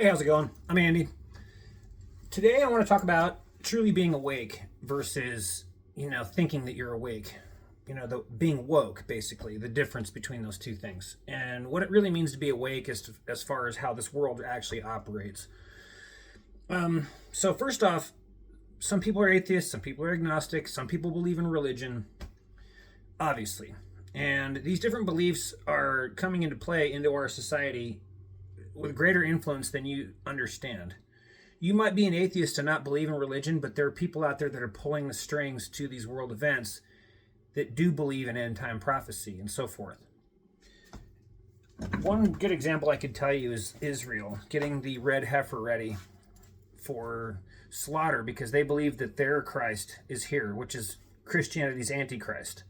Hey, how's it going? I'm Andy. Today I want to talk about truly being awake versus, thinking that you're awake. The being woke, basically, the difference between those two things. And what it really means to be awake as far as how this world actually operates. So first off, some people are atheists, some people are agnostic, some people believe in religion, obviously. And these different beliefs are coming into play into our society with greater influence than you understand. You might be an atheist and not believe in religion, but there are people out there that are pulling the strings to these world events that do believe in end time prophecy and so forth. One good example I could tell you is Israel getting the red heifer ready for slaughter because they believe that their Christ is here, which is Christianity's Antichrist.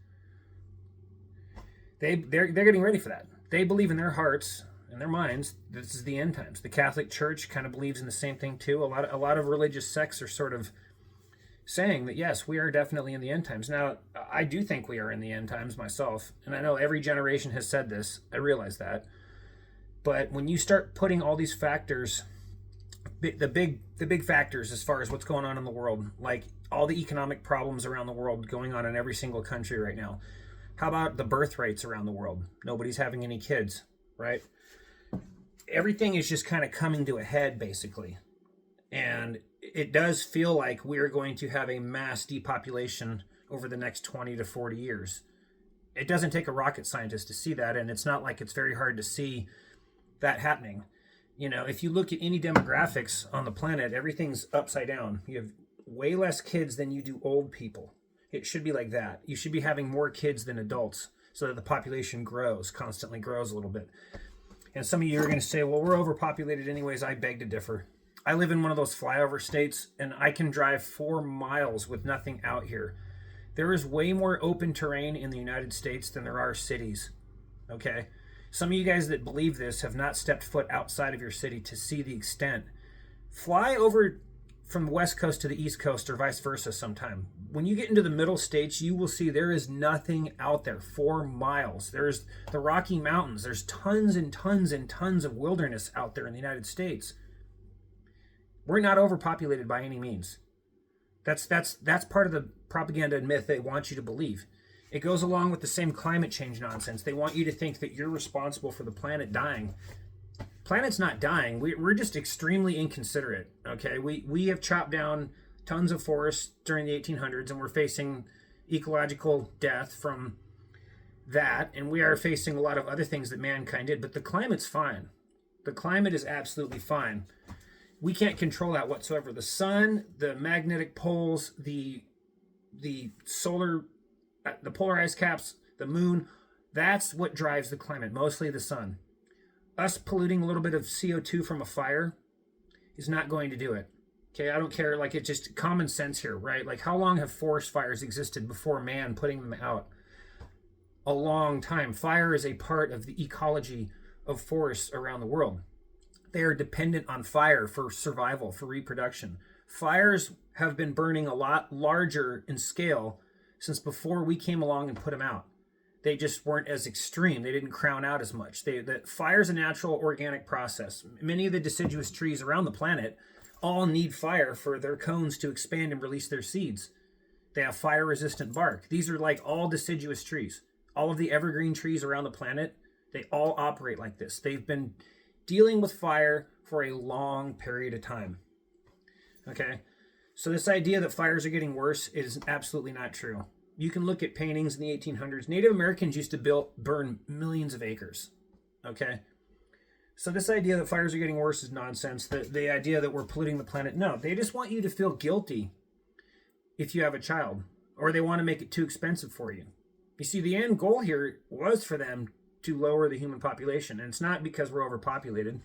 They're getting ready for that. They believe in their hearts, in their minds, this is the end times. The Catholic Church kind of believes in the same thing too. A lot of religious sects are sort of saying that yes, we are definitely in the end times. Now, I do think we are in the end times myself, and I know every generation has said this. I realize that, but when you start putting all these factors, the big factors as far as what's going on in the world, like all the economic problems around the world going on in every single country right now. How about the birth rates around the world? Nobody's having any kids, right? Everything is just kind of coming to a head, basically. And it does feel like we're going to have a mass depopulation over the next 20 to 40 years. It doesn't take a rocket scientist to see that, and it's not like it's very hard to see that happening. If you look at any demographics on the planet, everything's upside down. You have way less kids than you do old people. It should be like that. You should be having more kids than adults so that the population constantly grows a little bit. And some of you are going to say, well, we're overpopulated anyways. I beg to differ. I live in one of those flyover states, and I can drive 4 miles with nothing out here. There is way more open terrain in the United States than there are cities. Okay? Some of you guys that believe this have not stepped foot outside of your city to see the extent. Fly over from the West Coast to the East Coast or vice versa sometime. When you get into the middle states, you will see there is nothing out there. 4 miles. There's the Rocky Mountains. There's tons and tons and tons of wilderness out there in the United States. We're not overpopulated by any means. That's part of the propaganda and myth they want you to believe. It goes along with the same climate change nonsense. They want you to think that you're responsible for the planet dying. Planet's not dying. We're just extremely inconsiderate. Okay, we have chopped down tons of forests during the 1800s, and we're facing ecological death from that, and we are facing a lot of other things that mankind did. But the climate's fine. The climate is absolutely fine. We can't control that whatsoever. The sun, the magnetic poles, the solar, the polar ice caps, the moon. That's what drives the climate. Mostly the sun. Us polluting a little bit of CO2 from a fire is not going to do it. Okay, I don't care. Like, it's just common sense here, right? Like, how long have forest fires existed before man putting them out? A long time. Fire is a part of the ecology of forests around the world. They are dependent on fire for survival, for reproduction. Fires have been burning a lot larger in scale since before we came along and put them out. They just weren't as extreme. They didn't crown out as much. Fire's a natural organic process. Many of the deciduous trees around the planet all need fire for their cones to expand and release their seeds. They have fire-resistant bark. These are like all deciduous trees. All of the evergreen trees around the planet, they all operate like this. They've been dealing with fire for a long period of time. Okay? So this idea that fires are getting worse is absolutely not true. You can look at paintings in the 1800s. Native Americans used to burn millions of acres. Okay? So this idea that fires are getting worse is nonsense. The idea that we're polluting the planet, no. They just want you to feel guilty if you have a child. Or they want to make it too expensive for you. You see, the end goal here was for them to lower the human population. And it's not because we're overpopulated.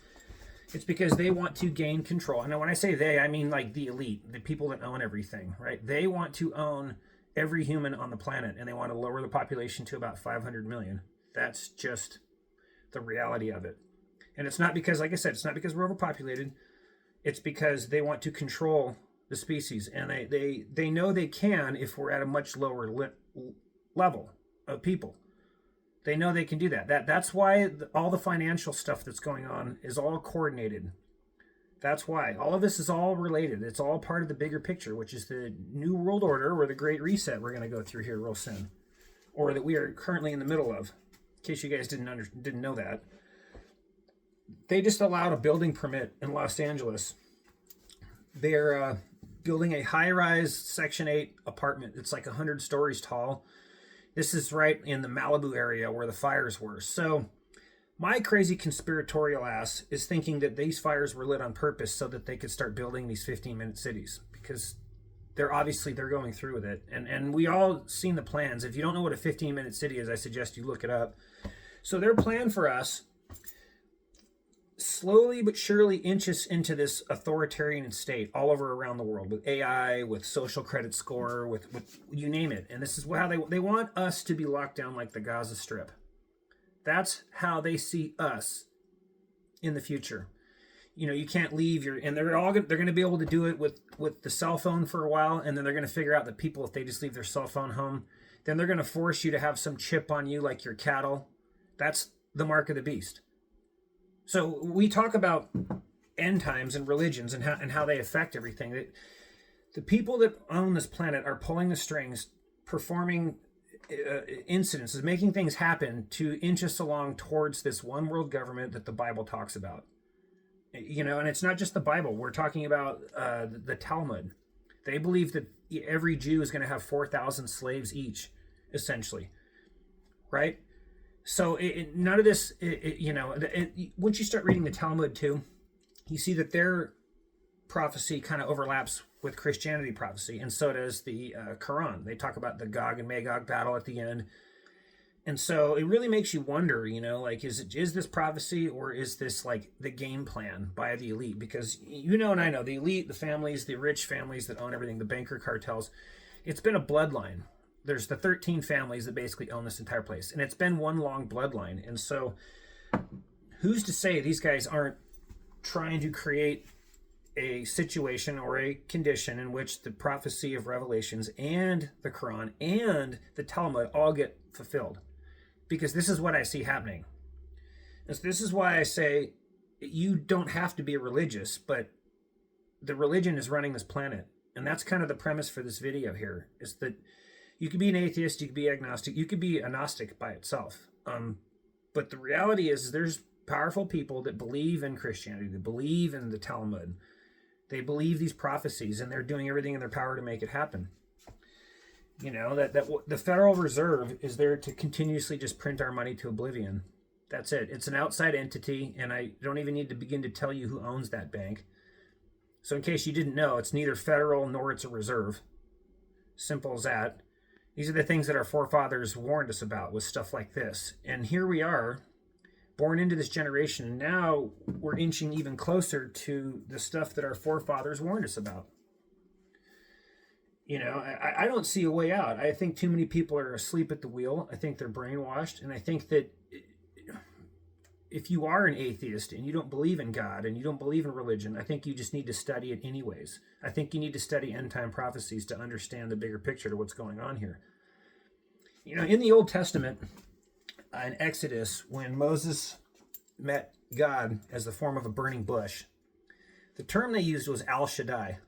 It's because they want to gain control. And when I say they, I mean like the elite, the people that own everything, right? They want to own every human on the planet, and they want to lower the population to about 500 million. That's just the reality of it. And it's not because, like I said, it's not because we're overpopulated. It's because they want to control the species, and they know they can if we're at a much lower level of people. They know they can do that. That's why all the financial stuff that's going on is all coordinated. That's why. All of this is all related. It's all part of the bigger picture, which is the New World Order or the Great Reset we're going to go through here real soon, or that we are currently in the middle of. In case you guys didn't know that. They just allowed a building permit in Los Angeles. They're building a high-rise Section 8 apartment. It's like 100 stories tall. This is right in the Malibu area where the fires were. So my crazy conspiratorial ass is thinking that these fires were lit on purpose so that they could start building these 15-minute cities, because they're going through with it. And we all seen the plans. If you don't know what a 15-minute city is, I suggest you look it up. So their plan for us slowly but surely inches into this authoritarian state all over around the world, with AI, with social credit score, with you name it. And this is how they want us to be locked down like the Gaza Strip. That's how they see us in the future. You can't leave and they're going to be able to do it with the cell phone for a while, and then they're going to figure out that people, if they just leave their cell phone home, then they're going to force you to have some chip on you like your cattle. That's the mark of the beast. So we talk about end times and religions and how they affect everything. The people that own this planet are pulling the strings, performing incidences, making things happen to inch us along towards this one world government that the Bible talks about. And it's not just the Bible. We're talking about the Talmud. They believe that every Jew is going to have 4,000 slaves each, essentially, right? So none of this, once you start reading the Talmud too, you see that their prophecy kind of overlaps with Christianity prophecy, and so does the Quran. They talk about the Gog and Magog battle at the end. And so it really makes you wonder, is this prophecy, or is this like the game plan by the elite? Because and I know the elite, the families, the rich families that own everything, the banker cartels, it's been a bloodline. There's the 13 families that basically own this entire place, and it's been one long bloodline. And so who's to say these guys aren't trying to create a situation or a condition in which the prophecy of Revelations and the Quran and the Talmud all get fulfilled? Because this is what I see happening. And so this is why I say you don't have to be religious, but the religion is running this planet. And that's kind of the premise for this video here, is that you could be an atheist, you could be agnostic, you could be a Gnostic by itself. But the reality is there's powerful people that believe in Christianity, that believe in the Talmud. They believe these prophecies, and they're doing everything in their power to make it happen. That the Federal Reserve is there to continuously just print our money to oblivion. That's it. It's an outside entity, and I don't even need to begin to tell you who owns that bank. So in case you didn't know, it's neither federal nor it's a reserve. Simple as that. These are the things that our forefathers warned us about with stuff like this. And here we are, born into this generation, and now we're inching even closer to the stuff that our forefathers warned us about. I don't see a way out. I think too many people are asleep at the wheel. I think they're brainwashed. And I think that if you are an atheist and you don't believe in God and you don't believe in religion, I think you just need to study it anyways. I think you need to study end time prophecies to understand the bigger picture to what's going on here. In the Old Testament, in Exodus, when Moses met God as the form of a burning bush, the term they used was Al Shaddai.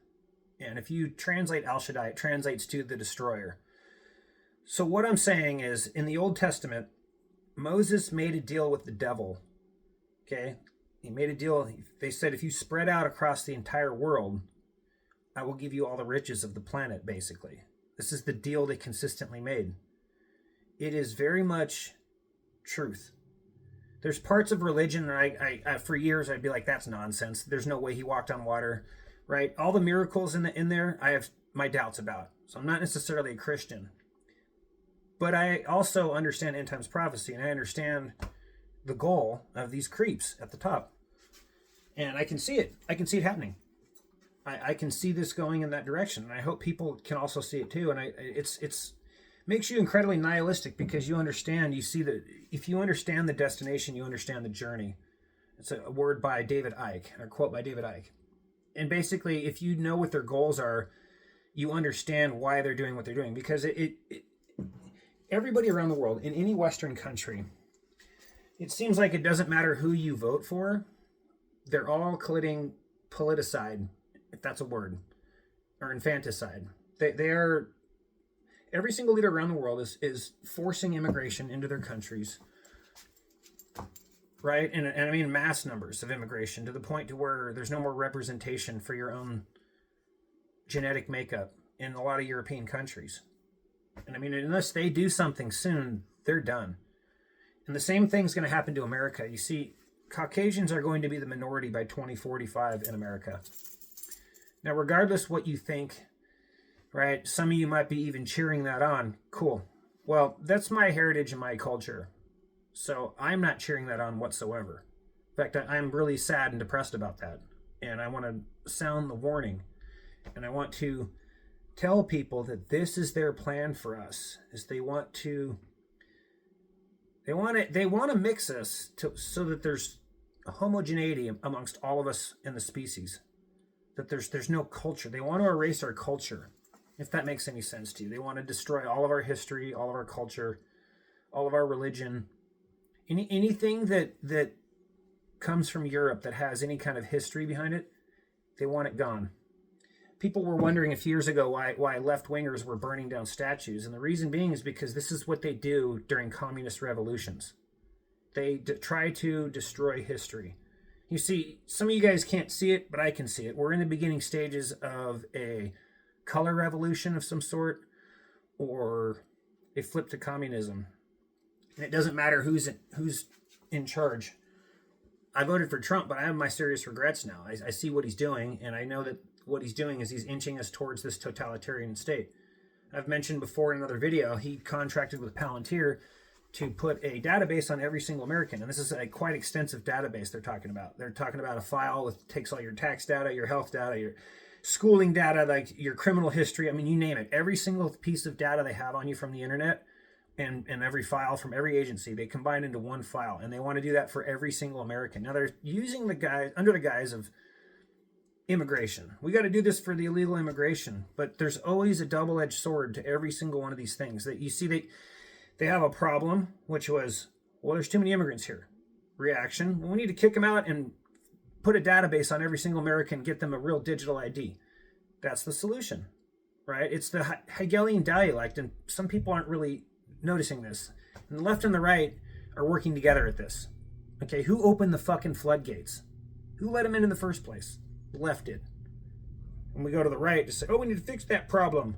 And if you translate Al Shaddai, it translates to the destroyer. So what I'm saying is, in the Old Testament, Moses made a deal with the devil. Okay? He made a deal. They said, if you spread out across the entire world, I will give you all the riches of the planet, basically. This is the deal they consistently made. It is very much truth. There's parts of religion that I for years, I'd be like, that's nonsense. There's no way he walked on water. Right? All the miracles in there, I have my doubts about. So I'm not necessarily a Christian. But I also understand end times prophecy, and I understand the goal of these creeps at the top. And I can see it. I can see it happening. I can see this going in that direction. And I hope people can also see it too. And it's makes you incredibly nihilistic, because you see that if you understand the destination, you understand the journey. It's a word by David Icke, or a quote by David Icke. And basically, if you know what their goals are, you understand why they're doing what they're doing. Because everybody around the world, in any Western country, it seems like it doesn't matter who you vote for. They're all politicide, if that's a word, or infanticide. They are, every single leader around the world is forcing immigration into their countries, right? And I mean mass numbers of immigration to the point to where there's no more representation for your own genetic makeup in a lot of European countries. And I mean, unless they do something soon, they're done. And the same thing's going to happen to America. You see, Caucasians are going to be the minority by 2045 in America. Now, regardless what you think, right, some of you might be even cheering that on. Cool. Well, that's my heritage and my culture. So I'm not cheering that on whatsoever. In fact, I'm really sad and depressed about that. And I want to sound the warning. And I want to tell people that this is their plan for us, is they want to mix us so that there's a homogeneity amongst all of us in the species, that there's no culture. They want to erase our culture, if that makes any sense to you. They want to destroy all of our history, all of our culture, all of our religion, anything that comes from Europe that has any kind of history behind it. They want it gone. People were wondering a few years ago why left-wingers were burning down statues. And the reason being is because this is what they do during communist revolutions. They try to destroy history. You see, some of you guys can't see it, but I can see it. We're in the beginning stages of a color revolution of some sort, or a flip to communism. And it doesn't matter who's in charge. I voted for Trump, but I have my serious regrets now. I see what he's doing, and I know that what he's doing is he's inching us towards this totalitarian state. I've mentioned before in another video, he contracted with Palantir to put a database on every single American. And this is a quite extensive database they're talking about. They're talking about a file that takes all your tax data, your health data, your schooling data, like your criminal history. I mean, you name it. Every single piece of data they have on you from the internet and every file from every agency, they combine into one file. And they want to do that for every single American. Now they're using the guise, under the guise of immigration. We got to do this for the illegal immigration, but there's always a double-edged sword to every single one of these things. That you see, they have a problem, which was, well, there's too many immigrants here. Reaction, well, we need to kick them out and put a database on every single American, get them a real digital ID. That's the solution, right? It's the Hegelian dialect, and some people aren't really noticing this. And the left and the right are working together at this. Okay, who opened the fucking floodgates? Who let them in the first place? The left did. And we go to the right to say, oh, we need to fix that problem.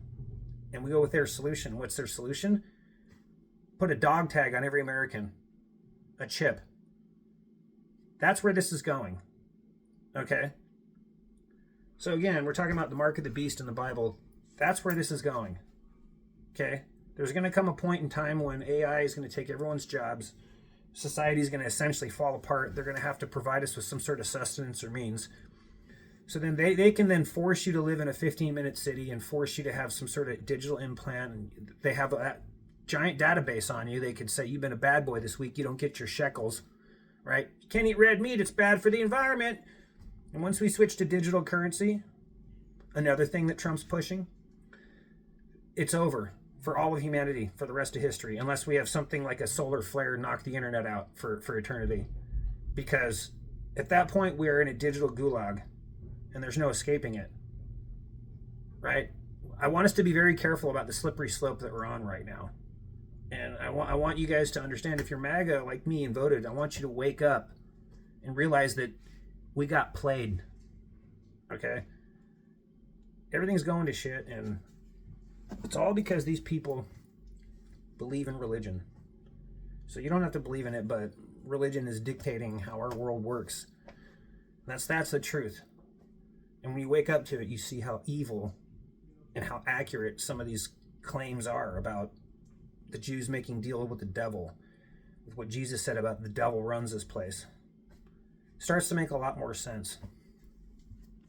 And we go with their solution. What's their solution? Put a dog tag on every American. A chip. That's where this is going. Okay? So again, we're talking about the mark of the beast in the Bible. That's where this is going. Okay? There's going to come a point in time when AI is going to take everyone's jobs. Society is going to essentially fall apart. They're going to have to provide us with some sort of sustenance or means. So then they can then force you to live in a 15-minute city and force you to have some sort of digital implant. And they have a giant database on you. They could say, you've been a bad boy this week. You don't get your shekels, right? You can't eat red meat. It's bad for the environment. And once we switch to digital currency, another thing that Trump's pushing, it's over for all of humanity for the rest of history, unless we have something like a solar flare knock the internet out for eternity. Because at that point, we are in a digital gulag. And there's no escaping it, right? I want us to be very careful about the slippery slope that we're on right now. And I want you guys to understand, if you're MAGA like me and voted, I want you to wake up and realize that we got played, okay? Everything's going to shit, and it's all because these people believe in religion. So you don't have to believe in it, but religion is dictating how our world works. That's the truth. And when you wake up to it, you see how evil and how accurate some of these claims are about the Jews making deal with the devil, with what Jesus said about the devil runs this place. It starts to make a lot more sense.